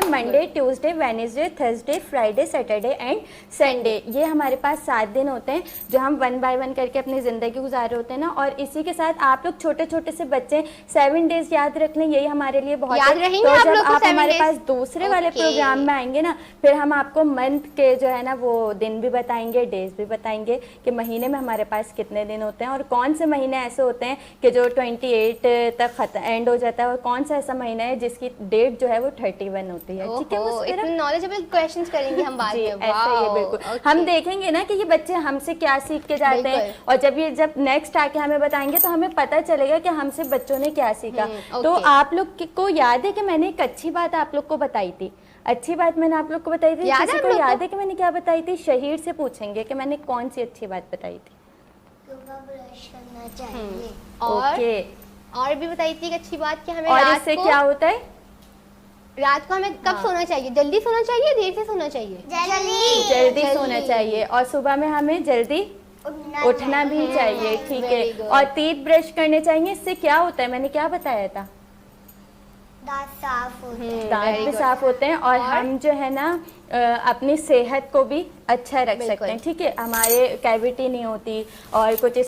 Monday, Tuesday, Wednesday, Thursday, Friday, Saturday and Sunday. ये हमारे पास 7 दिन होते हैं जो हम 1 बाय 1 करके अपनी ज़िंदगी गुजार रहे होते हैं ना। और इसी के साथ आप लोग छोटे छोटे से बच्चे 7 डेज याद रख लें, यही हमारे लिए बहुत याद है। रहेंगे तो आप जब लोग को आप 7 हमारे days? पास दूसरे वाले प्रोग्राम में आएंगे ना, फिर हम आपको मंथ के जो है ना वो दिन भी बताएंगे, डेज भी बताएंगे कि महीने में हमारे पास कितने दिन होते हैं और कौन से महीने ऐसे होते हैं कि जो 28 तक एंड हो जाता है और कौन सा ऐसा महीना है जिसकी डेट जो है वो 31 होती है। ठीक है, ओहो, इतने नॉलेजेबल क्वेश्चंस करेंगे हम बाद में। ऐसा ही है बिल्कुल। हम देखेंगे ना कि ये बच्चे हमसे क्या सीख के जाते हैं और जब नेक्स्ट आके हमें बताएंगे तो हमें पता चलेगा कि हमसे बच्चों ने क्या सीखा। तो आप लोग को याद है कि मैंने एक अच्छी बात आप लोग को बताई थी, अच्छी बात मैंने आप लोग को बताई थी, किसी को याद है कि मैंने क्या बताई थी? शहीर से पूछेंगे कि मैंने कौन सी अच्छी बात बताई थी। सुबह ब्रश करना चाहिए। और भी बताई थी एक अच्छी बात कि हमें और रात इससे को क्या होता है? रात को हमें कब सोना चाहिए? जल्दी सोना चाहिए, देर से सोना चाहिए? जल्दी सोना चाहिए। और सुबह में हमें जल्दी उठना भी चाहिए। ठीक है। और टीथ ब्रश करने चाहिए। इससे क्या होता है? मैंने क्या बताया था? दांत साफ होते हैं। दांत भी साफ होते हैं और हम जो है ना अपनी सेहत को भी अच्छा रख सकते हैं। ठीक है, हमारे कैविटी नहीं होती और कुछ